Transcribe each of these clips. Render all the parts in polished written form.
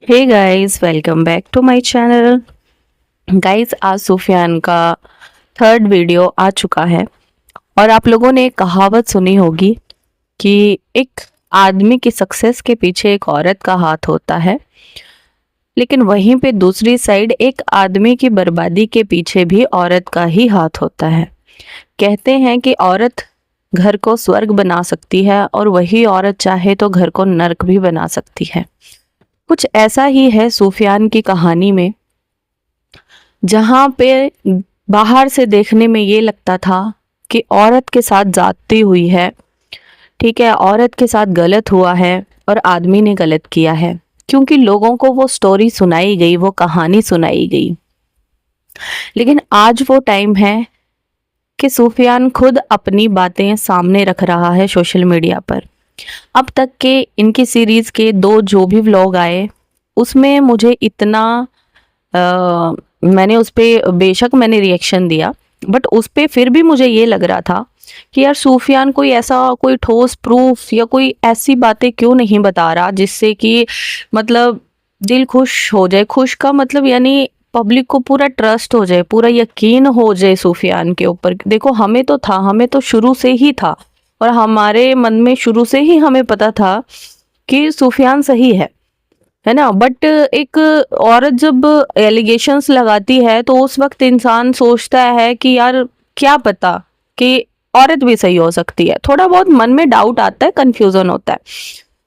Hey guys, welcome back to my channel. Guys, आज सुफियान का third video आ चुका है और आप लोगों ने एक कहावत सुनी होगी कि एक आदमी की सक्सेस के पीछे एक औरत का हाथ होता है, लेकिन वहीं पे दूसरी साइड एक आदमी की बर्बादी के पीछे भी औरत का ही हाथ होता है। कहते हैं कि औरत घर को स्वर्ग बना सकती है और वही औरत चाहे तो घर को नर्क भी बना सकती है। कुछ ऐसा ही है सुफियान की कहानी में, जहाँ पे बाहर से देखने में ये लगता था कि औरत के साथ जाती हुई है, ठीक है, औरत के साथ गलत हुआ है और आदमी ने गलत किया है, क्योंकि लोगों को वो स्टोरी सुनाई गई, वो कहानी सुनाई गई। लेकिन आज वो टाइम है कि सुफियान खुद अपनी बातें सामने रख रहा है सोशल मीडिया पर। अब तक के इनकी सीरीज के दो जो भी व्लॉग आए, उसमें मुझे इतना मैंने उस पे बेशक मैंने रिएक्शन दिया, बट उस पे फिर भी मुझे ये लग रहा था कि यार सुफियान कोई ऐसा कोई ठोस प्रूफ या कोई ऐसी बातें क्यों नहीं बता रहा जिससे कि मतलब दिल खुश हो जाए। खुश का मतलब यानी पब्लिक को पूरा ट्रस्ट हो जाए, पूरा यकीन हो जाए सुफियान के ऊपर। देखो, हमें तो था, हमें तो शुरू से ही था और हमारे मन में शुरू से ही हमें पता था कि सुफियान सही है ना। बट एक औरत जब एलिगेशंस लगाती है तो उस वक्त इंसान सोचता है कि यार क्या पता कि औरत भी सही हो सकती है। थोड़ा बहुत मन में डाउट आता है, कंफ्यूजन होता है,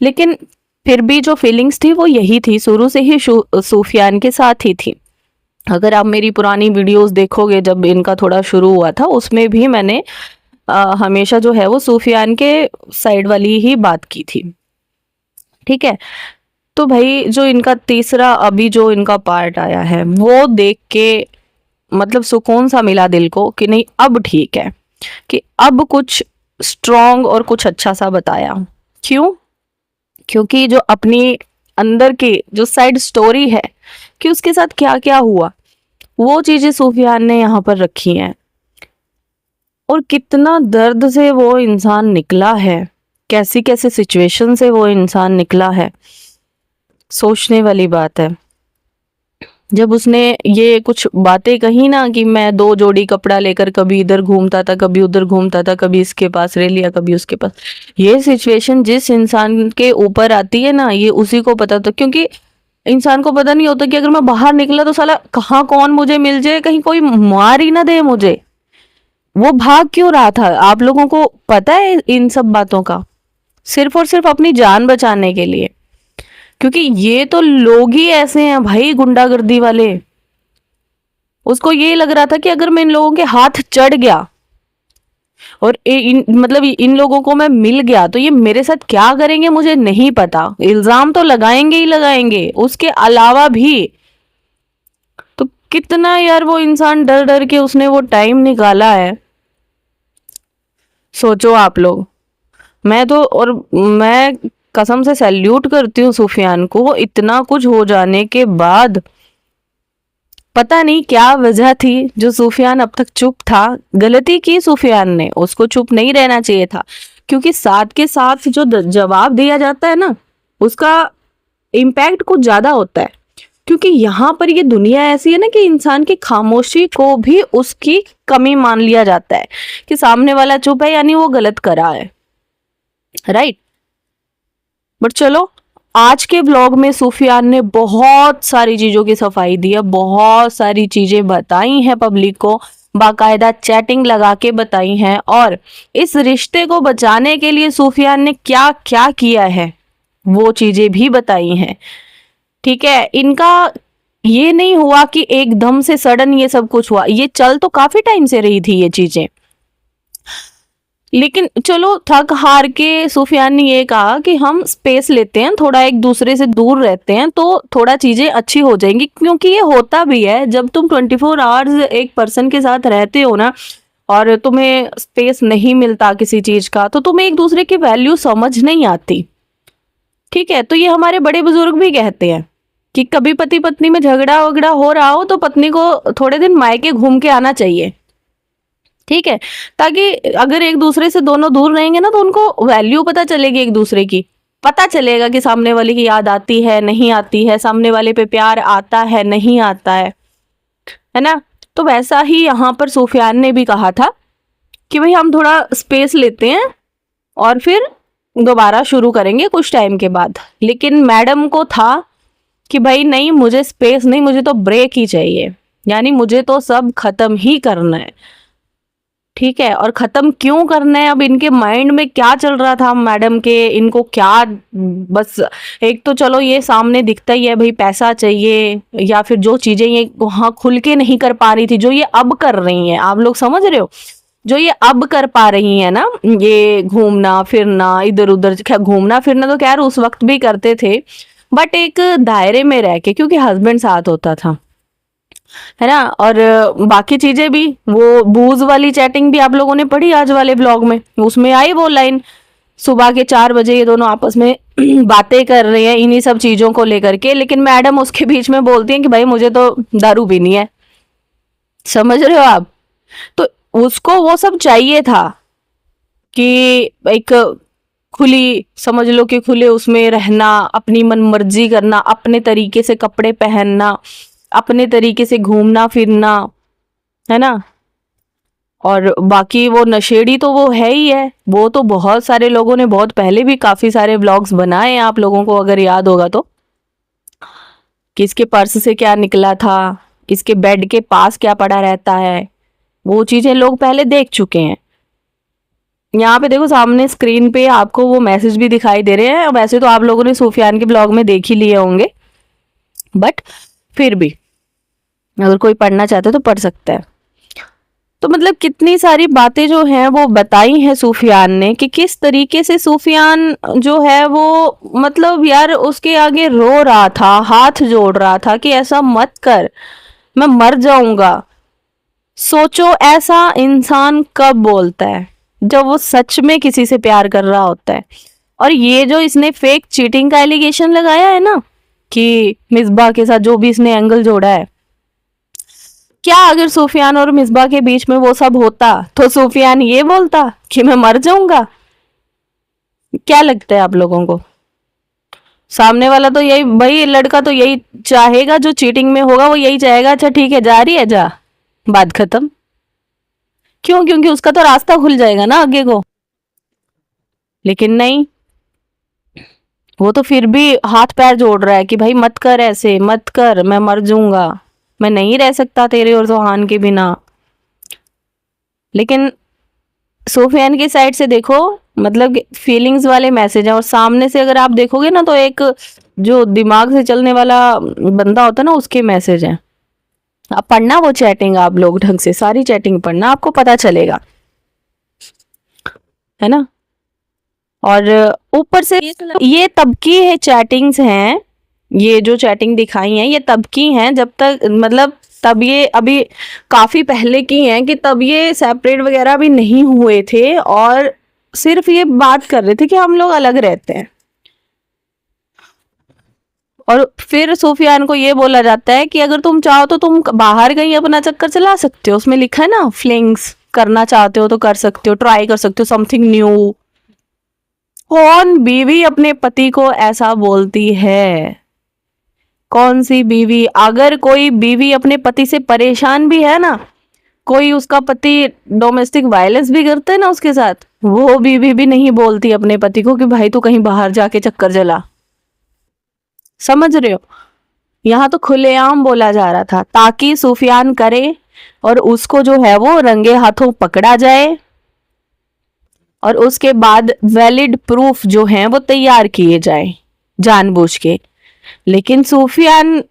लेकिन फिर भी जो फीलिंग्स थी वो यही थी, शुरू से ही सुफियान के साथ ही थी। अगर आप मेरी पुरानी वीडियोस देखोगे, जब इनका थोड़ा शुरू हुआ था उसमें भी मैंने हमेशा जो है वो सुफियान के साइड वाली ही बात की थी, ठीक है। तो भाई जो इनका तीसरा अभी जो इनका पार्ट आया है वो देख के मतलब सुकून सा मिला दिल को कि नहीं, अब ठीक है, कि अब कुछ स्ट्रॉन्ग और कुछ अच्छा सा बताया। क्यों? क्योंकि जो अपनी अंदर की जो साइड स्टोरी है कि उसके साथ क्या क्या हुआ, वो चीजें सुफियान ने यहाँ पर रखी हैं और कितना दर्द से वो इंसान निकला है, कैसी कैसी सिचुएशन से वो इंसान निकला है, सोचने वाली बात है। जब उसने ये कुछ बातें कही ना कि मैं दो जोड़ी कपड़ा लेकर कभी इधर घूमता था, कभी उधर घूमता था, कभी इसके पास रह लिया, कभी उसके पास, ये सिचुएशन जिस इंसान के ऊपर आती है ना, ये उसी को पता था। क्योंकि इंसान को पता नहीं होता कि अगर मैं बाहर निकला तो साला कहाँ कौन मुझे मिल जाए, कहीं कोई मार ही ना दे मुझे। वो भाग क्यों रहा था, आप लोगों को पता है इन सब बातों का? सिर्फ और सिर्फ अपनी जान बचाने के लिए। क्योंकि ये तो लोग ही ऐसे हैं भाई, गुंडागर्दी वाले। उसको ये लग रहा था कि अगर मैं इन लोगों के हाथ चढ़ गया और मतलब इन लोगों को मैं मिल गया तो ये मेरे साथ क्या करेंगे मुझे नहीं पता। इल्जाम तो लगाएंगे ही लगाएंगे, उसके अलावा भी। तो कितना यार वो इंसान डर डर के उसने वो टाइम निकाला है, सोचो आप लोग। मैं तो और मैं कसम से सैल्यूट करती हूँ सुफियान को, इतना कुछ हो जाने के बाद पता नहीं क्या वजह थी जो सुफियान अब तक चुप था। गलती की सुफियान ने, उसको चुप नहीं रहना चाहिए था, क्योंकि साथ के साथ जो जवाब दिया जाता है ना, उसका इम्पैक्ट कुछ ज्यादा होता है। क्योंकि यहाँ पर ये दुनिया ऐसी है ना कि इंसान की खामोशी को भी उसकी कमी मान लिया जाता है कि सामने वाला चुप है यानी वो गलत करा है, राइट। बट चलो, आज के ब्लॉग में सुफियान ने बहुत सारी चीजों की सफाई दी है, बहुत सारी चीजें बताई हैं पब्लिक को, बाकायदा चैटिंग लगा के बताई हैं, और इस रिश्ते को बचाने के लिए सुफियान ने क्या क्या किया है वो चीजें भी बताई हैं, ठीक है। इनका ये नहीं हुआ कि एकदम से सडन ये सब कुछ हुआ, ये चल तो काफी टाइम से रही थी ये चीजें। लेकिन चलो, थक हार के सुफियान ने ये कहा कि हम स्पेस लेते हैं, थोड़ा एक दूसरे से दूर रहते हैं तो थोड़ा चीजें अच्छी हो जाएंगी। क्योंकि ये होता भी है, जब तुम 24 आवर्स एक पर्सन के साथ रहते हो ना और तुम्हें स्पेस नहीं मिलता किसी चीज का, तो तुम्हें एक दूसरे की वैल्यू समझ नहीं आती, ठीक है। तो ये हमारे बड़े बुजुर्ग भी कहते हैं कि कभी पति पत्नी में झगड़ा वगड़ा हो रहा हो तो पत्नी को थोड़े दिन मायके घूम के आना चाहिए, ठीक है, ताकि अगर एक दूसरे से दोनों दूर रहेंगे ना तो उनको वैल्यू पता चलेगी एक दूसरे की। पता चलेगा कि सामने वाले की याद आती है नहीं आती है, सामने वाले पे प्यार आता है नहीं आता है ना। तो वैसा ही यहाँ पर सुफियान ने भी कहा था कि भाई हम थोड़ा स्पेस लेते हैं और फिर दोबारा शुरू करेंगे कुछ टाइम के बाद। लेकिन मैडम को था कि भाई नहीं, मुझे स्पेस नहीं, मुझे तो ब्रेक ही चाहिए, यानी मुझे तो सब खत्म ही करना है। ठीक है, और खत्म क्यों करना है, अब इनके माइंड में क्या चल रहा था मैडम के, इनको क्या, बस एक तो चलो ये सामने दिखता ही है भाई पैसा चाहिए, या फिर जो चीजें ये वहाँ खुल के नहीं कर पा रही थी जो ये अब कर रही हैं, आप लोग समझ रहे हो, जो ये अब कर पा रही है ना, ये घूमना फिरना इधर उधर। घूमना फिरना तो खैर उस वक्त भी करते थे, बट एक दायरे में रह के, क्योंकि हस्बैंड साथ होता था, है ना। और बाकी चीजें भी, वो बूज वाली चैटिंग भी आप लोगों ने पढ़ी आज वाले ब्लॉग में, उसमें आई वो लाइन, सुबह के 4 बजे ये दोनों आपस में बातें कर रहे हैं इन्हीं सब चीजों को लेकर के, लेकिन मैडम उसके बीच में बोलती हैं कि भाई मुझे तो दारू पीनी है। समझ रहे हो आप। तो उसको वो सब चाहिए था कि एक खुली, समझ लो कि खुले उसमें रहना, अपनी मन मर्जी करना, अपने तरीके से कपड़े पहनना, अपने तरीके से घूमना फिरना, है ना। और बाकी वो नशेड़ी तो वो है ही है, वो तो बहुत सारे लोगों ने बहुत पहले भी काफी सारे व्लॉग्स बनाए हैं, आप लोगों को अगर याद होगा तो, कि इसके पर्स से क्या निकला था, इसके बेड के पास क्या पड़ा रहता है, वो चीजें लोग पहले देख चुके हैं। यहाँ पे देखो सामने स्क्रीन पे आपको वो मैसेज भी दिखाई दे रहे हैं। वैसे तो आप लोगों ने सुफियान के ब्लॉग में देख ही लिए होंगे, बट फिर भी अगर कोई पढ़ना चाहता है तो पढ़ सकता है। तो मतलब कितनी सारी बातें जो हैं वो बताई हैं सुफियान ने, कि किस तरीके से सुफियान जो है वो, मतलब यार उसके आगे रो रहा था, हाथ जोड़ रहा था कि ऐसा मत कर, मैं मर जाऊंगा। सोचो ऐसा इंसान कब बोलता है, जब वो सच में किसी से प्यार कर रहा होता है। और ये जो इसने फेक चीटिंग का एलिगेशन लगाया है ना, कि मिसबा के साथ जो भी इसने एंगल जोड़ा है, क्या अगर सुफियान और मिसबा के बीच में वो सब होता तो सुफियान ये बोलता कि मैं मर जाऊंगा? क्या लगता है आप लोगों को? सामने वाला तो यही, भाई लड़का तो यही चाहेगा, जो चीटिंग में होगा वो यही चाहेगा, अच्छा ठीक है जा रही है जा, बात खत्म। क्यों? क्योंकि उसका तो रास्ता खुल जाएगा ना आगे को। लेकिन नहीं, वो तो फिर भी हाथ पैर जोड़ रहा है कि भाई मत कर, ऐसे मत कर, मैं मर जाऊंगा, मैं नहीं रह सकता तेरे और सुहान के बिना। लेकिन सुफियान की साइड से देखो, मतलब फीलिंग्स वाले मैसेज है, और सामने से अगर आप देखोगे ना तो एक जो दिमाग से चलने वाला बंदा होता है ना, उसके मैसेज है। आप पढ़ना वो चैटिंग, आप लोग ढंग से सारी चैटिंग पढ़ना, आपको पता चलेगा, है ना। और ऊपर से ये तब की है चैटिंग्स हैं, ये जो चैटिंग दिखाई है ये तब की हैं, जब तक मतलब तब ये अभी काफी पहले की हैं, कि तब ये सेपरेट वगैरह भी नहीं हुए थे, और सिर्फ ये बात कर रहे थे कि हम लोग अलग रहते हैं। और फिर सुफियान को ये बोला जाता है कि अगर तुम चाहो तो तुम बाहर कहीं अपना चक्कर चला सकते हो, उसमें लिखा है ना फ्लिंग्स, करना चाहते हो तो कर सकते हो, ट्राई कर सकते हो समथिंग न्यू। कौन बीवी अपने पति को ऐसा बोलती है? कौन सी बीवी? अगर कोई बीवी अपने पति से परेशान भी है ना, कोई उसका पति डोमेस्टिक वायलेंस भी करता है ना उसके साथ, वो बीवी भी नहीं बोलती अपने पति को कि भाई तू कहीं बाहर जाके चक्कर चला। समझ रहे हो? यहाँ तो खुलेआम बोला जा रहा था ताकि सुफियान करे और उसको जो है वो रंगे हाथों पकड़ा जाए, और उसके बाद वैलिड प्रूफ जो हैं वो तैयार किए जाए जानबूझ के। लेकिन सुफियान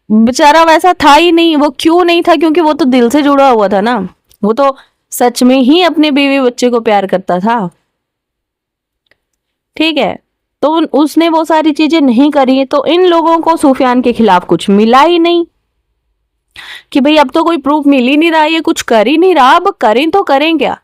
बेचारा वैसा था ही नहीं। वो क्यों नहीं था? क्योंकि वो तो दिल से जुड़ा हुआ था ना, वो तो सच में ही अपने बीवी बच्चे को प्यार करता था। ठीक है, तो उसने वो सारी चीजें नहीं करी, तो इन लोगों को सुफियान के खिलाफ कुछ मिला ही नहीं, कि भाई अब तो कोई प्रूफ मिल ही नहीं रहा, ये कुछ कर ही नहीं रहा, अब करें तो करें क्या।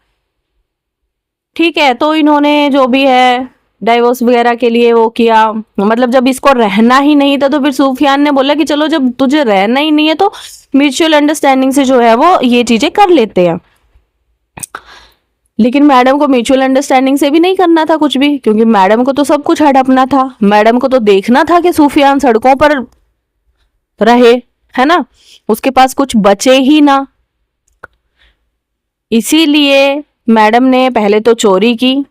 ठीक है, तो इन्होंने जो भी है डाइवोर्स वगैरह के लिए वो किया, मतलब जब इसको रहना ही नहीं था तो फिर सुफियान ने बोला कि चलो जब तुझे रहना ही नहीं है तो म्यूचुअल अंडरस्टैंडिंग से जो है वो ये चीजें कर लेते हैं। लेकिन मैडम को म्यूचुअल अंडरस्टैंडिंग से भी नहीं करना था कुछ भी, क्योंकि मैडम को तो सब कुछ हड़पना था। मैडम को तो देखना था कि सूफियान सड़कों पर रहे, है ना, उसके पास कुछ बचे ही ना। इसीलिए मैडम ने पहले तो चोरी की,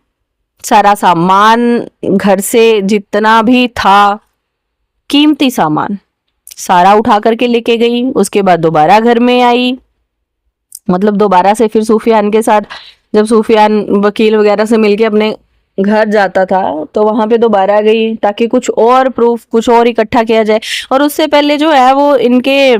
सारा सामान घर से जितना भी था कीमती सामान सारा उठा करके लेके गई। उसके बाद दोबारा घर में आई, मतलब दोबारा से फिर सूफियान के साथ, जब सूफियान वकील वगैरह से मिलके अपने घर जाता था तो वहां पे दोबारा गई ताकि कुछ और प्रूफ, कुछ और इकट्ठा किया जाए। और उससे पहले जो है वो इनके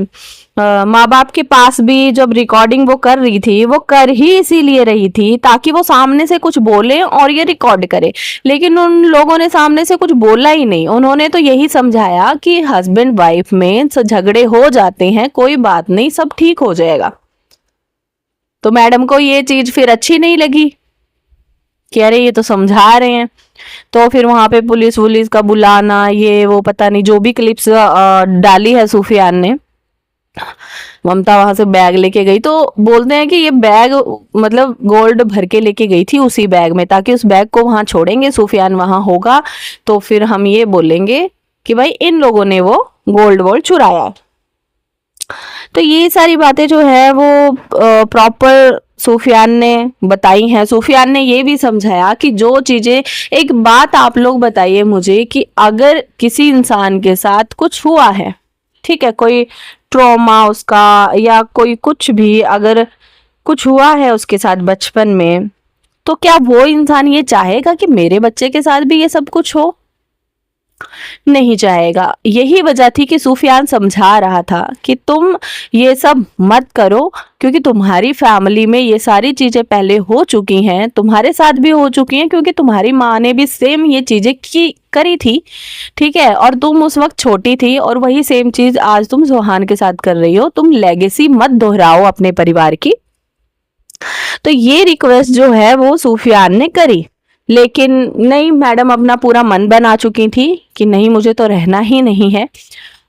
माँ बाप के पास भी जब रिकॉर्डिंग वो कर रही थी, वो कर ही इसीलिए रही थी ताकि वो सामने से कुछ बोले और ये रिकॉर्ड करे। लेकिन उन लोगों ने सामने से कुछ बोला ही नहीं, उन्होंने तो यही समझाया कि हस्बैंड वाइफ में झगड़े हो जाते हैं, कोई बात नहीं, सब ठीक हो जाएगा। तो मैडम को ये चीज फिर अच्छी नहीं लगी कि अरे ये तो समझा रहे हैं। तो फिर वहां पे पुलिस वुलिस का बुलाना, ये वो पता नहीं जो भी क्लिप्स डाली है सूफियान ने। ममता वहां से बैग लेके गई तो बोलते हैं कि ये बैग मतलब गोल्ड भर के लेके गई थी उसी बैग में, ताकि उस बैग को वहां छोड़ेंगे, सूफियान वहां होगा तो फिर हम ये बोलेंगे कि भाई इन लोगों ने वो गोल्ड वोल्ड चुराया। तो ये सारी बातें जो है वो प्रॉपर सूफियान ने बताई हैं। सूफियान ने ये भी समझाया कि जो चीजें, एक बात आप लोग बताइए मुझे कि अगर किसी इंसान के साथ कुछ हुआ है, ठीक है, कोई ट्रॉमा उसका या कोई कुछ भी अगर कुछ हुआ है उसके साथ बचपन में, तो क्या वो इंसान ये चाहेगा कि मेरे बच्चे के साथ भी ये सब कुछ हो? नहीं चाहेगा। यही वजह थी कि सूफियान समझा रहा था कि तुम ये सब मत करो, क्योंकि तुम्हारी फैमिली में ये सारी चीजें पहले हो चुकी हैं, तुम्हारे साथ भी हो चुकी हैं, क्योंकि तुम्हारी माँ ने भी सेम ये चीजें करी थी, ठीक है, और तुम उस वक्त छोटी थी, और वही सेम चीज आज तुम जोहान के साथ कर रही हो। तुम लेगेसी मत दोहराओ अपने परिवार की। तो ये रिक्वेस्ट जो है वो सूफियान ने करी, लेकिन नहीं, मैडम अपना पूरा मन बना चुकी थी कि नहीं, मुझे तो रहना ही नहीं है।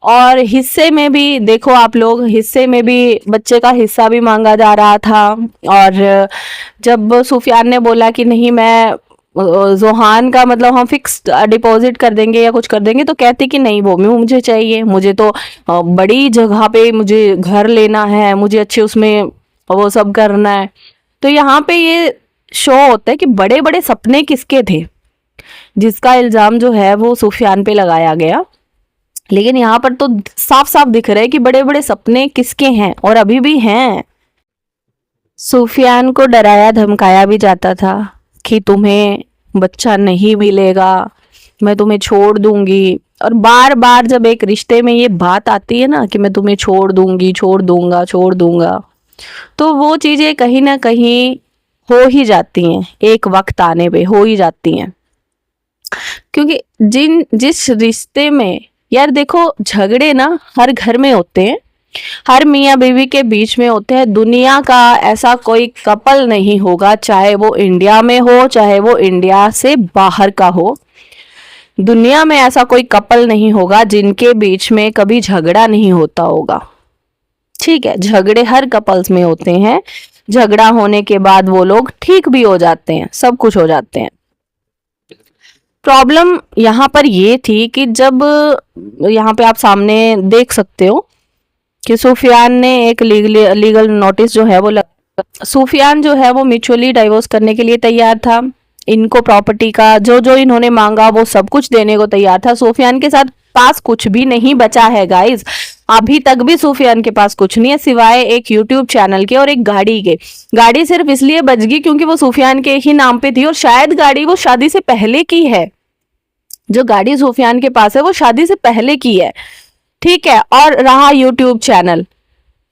और हिस्से में भी देखो आप लोग, हिस्से में भी बच्चे का हिस्सा भी मांगा जा रहा था। और जब सूफियान ने बोला कि नहीं, मैं जोहान का मतलब हम फिक्स्ड डिपॉजिट कर देंगे या कुछ कर देंगे, तो कहती कि नहीं, वो मुझे चाहिए, मुझे तो बड़ी जगह पे मुझे घर लेना है, मुझे अच्छे उसमें वो सब करना है। तो यहाँ पे ये शो होता है कि बड़े बड़े सपने किसके थे, जिसका इल्जाम जो है वो सूफियान पे लगाया गया। लेकिन यहाँ पर तो साफ साफ दिख रहा है कि बड़े बड़े सपने किसके हैं, और अभी भी हैं। सूफियान को डराया धमकाया भी जाता था कि तुम्हें बच्चा नहीं मिलेगा, मैं तुम्हें छोड़ दूंगी। और बार बार जब एक रिश्ते में ये बात आती है ना कि मैं तुम्हें छोड़ दूंगी, छोड़ दूंगा, छोड़ दूंगा, तो वो चीजें कहीं ना कहीं हो ही जाती हैं, एक वक्त आने पे हो ही जाती हैं। क्योंकि जिस रिश्ते में, यार देखो, झगड़े ना हर घर में होते हैं, हर मियाँ बीवी के बीच में होते हैं। दुनिया का ऐसा कोई कपल नहीं होगा, चाहे वो इंडिया में हो चाहे वो इंडिया से बाहर का हो, दुनिया में ऐसा कोई कपल नहीं होगा जिनके बीच में कभी झगड़ा नहीं होता होगा। ठीक है, झगड़े हर कपल्स में होते हैं, झगड़ा होने के बाद वो लोग ठीक भी हो जाते हैं, सब कुछ हो जाते हैं। प्रॉब्लम यहाँ पर ये थी कि जब, यहाँ पे आप सामने देख सकते हो कि सूफियान ने एक लीगल नोटिस जो है वो सूफियान जो है वो म्यूचुअली डाइवोर्स करने के लिए तैयार था। इनको प्रॉपर्टी का जो जो इन्होंने मांगा वो सब कुछ देने को तैयार था। सूफियान के साथ पास कुछ भी नहीं बचा है गाइस, अभी तक भी सूफियान के पास कुछ नहीं है सिवाय एक यूट्यूब चैनल के और एक गाड़ी के। गाड़ी सिर्फ इसलिए बच गई क्योंकि वो सूफियान के ही नाम पे थी, और शायद गाड़ी वो शादी से पहले की है। जो गाड़ी सूफियान के पास है वो शादी से पहले की है, ठीक है। और रहा यूट्यूब चैनल,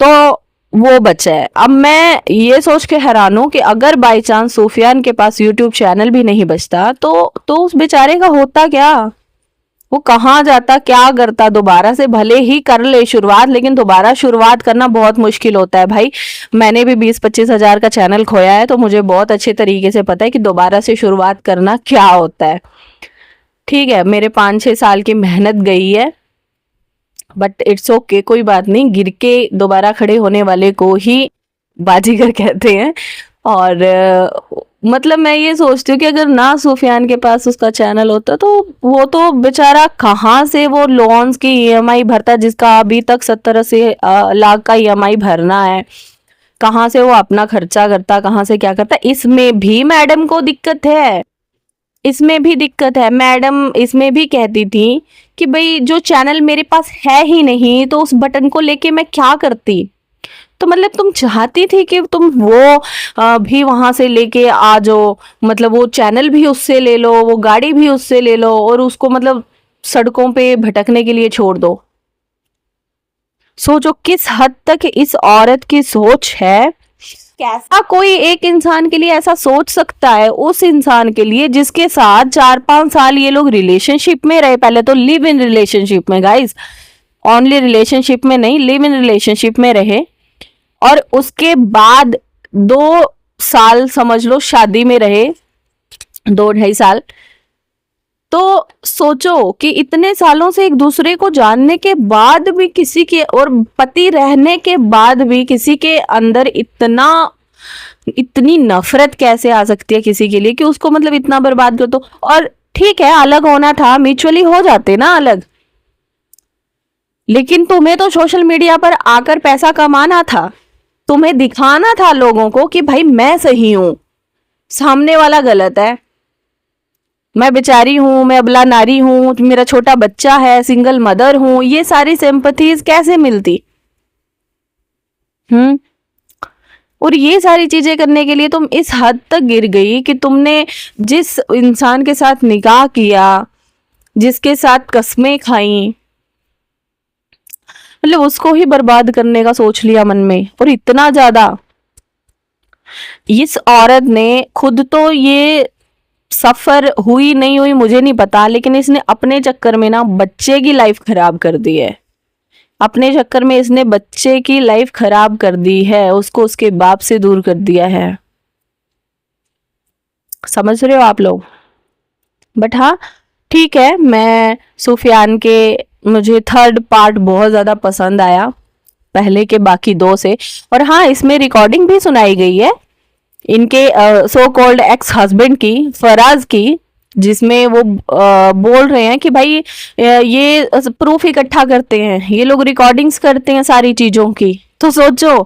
तो वो बचा है। अब मैं ये सोच के हैरान हूं कि अगर बाई चांस सूफियान के पास यूट्यूब चैनल भी नहीं बचता तो उस बेचारे का होता क्या, वो कहाँ जाता, क्या करता? दोबारा से भले ही कर ले शुरुआत, लेकिन दोबारा शुरुआत करना बहुत मुश्किल होता है भाई। मैंने भी 20-25 हजार का चैनल खोया है, तो मुझे बहुत अच्छे तरीके से पता है कि दोबारा से शुरुआत करना क्या होता है। ठीक है, मेरे 5-6 साल की मेहनत गई है, बट इट्स ओके, कोई बात नहीं। गिर के दोबारा खड़े होने वाले को ही बाजीगर कहते हैं। और मतलब मैं ये सोचती हूँ कि अगर ना सुफियान के पास उसका चैनल होता तो वो तो बेचारा कहाँ से वो लोन्स की ईएमआई भरता, जिसका अभी तक 70-80 लाख का ईएमआई भरना है। कहाँ से वो अपना खर्चा करता, कहाँ से क्या करता। इसमें भी मैडम को दिक्कत है, इसमें भी दिक्कत है। मैडम इसमें भी कहती थी कि भाई जो चैनल मेरे पास है ही नहीं तो उस बटन को लेके मैं क्या करती। तो मतलब तुम चाहती थी कि तुम वो भी वहां से लेके आ जाओ, मतलब वो चैनल भी उससे ले लो, वो गाड़ी भी उससे ले लो और उसको मतलब सड़कों पे भटकने के लिए छोड़ दो। सोचो किस हद तक इस औरत की सोच है। कैसा कोई एक इंसान के लिए ऐसा सोच सकता है, उस इंसान के लिए जिसके साथ 4-5 साल ये लोग रिलेशनशिप में रहे। पहले तो लिव इन रिलेशनशिप में गाइस, ओनली रिलेशनशिप में नहीं, लिव इन रिलेशनशिप में रहे। और उसके बाद 2 साल समझ लो शादी में रहे, 2-2.5 साल। तो सोचो कि इतने सालों से एक दूसरे को जानने के बाद भी किसी के, और पति रहने के बाद भी किसी के अंदर इतनी नफरत कैसे आ सकती है किसी के लिए कि उसको मतलब इतना बर्बाद कर दो। और ठीक है अलग होना था, म्यूचुअली हो जाते ना अलग, लेकिन तुम्हें तो सोशल मीडिया पर आकर पैसा कमाना था, तुम्हें दिखाना था लोगों को कि भाई मैं सही हूं, सामने वाला गलत है, मैं बेचारी हूं, मैं अबला नारी हूं, मेरा छोटा बच्चा है, सिंगल मदर हूं। ये सारी सिंपैथीज कैसे मिलती? हम्म। और ये सारी चीजें करने के लिए तुम इस हद तक गिर गई कि तुमने जिस इंसान के साथ निकाह किया, जिसके साथ कस्में खाई, मतलब उसको ही बर्बाद करने का सोच लिया मन में। और इतना ज्यादा इस औरत ने खुद तो ये सफर हुई नहीं हुई मुझे नहीं पता, लेकिन इसने अपने चक्कर में ना बच्चे की लाइफ खराब कर दी है। अपने चक्कर में इसने बच्चे की लाइफ खराब कर दी है, उसको उसके बाप से दूर कर दिया है। समझ रहे हो आप लोग? बट हाँ ठीक है, मैं सुफियान के, मुझे थर्ड पार्ट बहुत ज्यादा पसंद आया पहले के बाकी 2 से। और हाँ इसमें रिकॉर्डिंग भी सुनाई गई है इनके सो कॉल्ड एक्स हस्बैंड की, फराज की, जिसमें वो बोल रहे हैं कि भाई ये प्रूफ इकट्ठा करते हैं, ये लोग रिकॉर्डिंग्स करते हैं सारी चीजों की। तो सोचो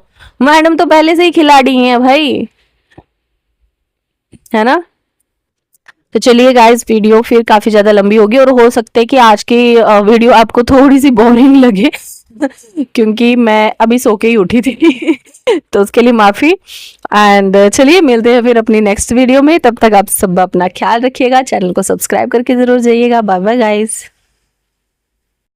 मैडम तो पहले से ही खिलाड़ी हैं भाई, है ना। तो चलिए गाइस वीडियो फिर काफी ज्यादा लंबी होगी और हो सकता है कि आज की वीडियो आपको थोड़ी सी बोरिंग लगे क्योंकि मैं अभी सो के ही उठी थी तो उसके लिए माफी। एंड चलिए मिलते हैं फिर अपनी नेक्स्ट वीडियो में, तब तक आप सब अपना ख्याल रखिएगा, चैनल को सब्सक्राइब करके जरूर जाइएगा। Bye bye guys.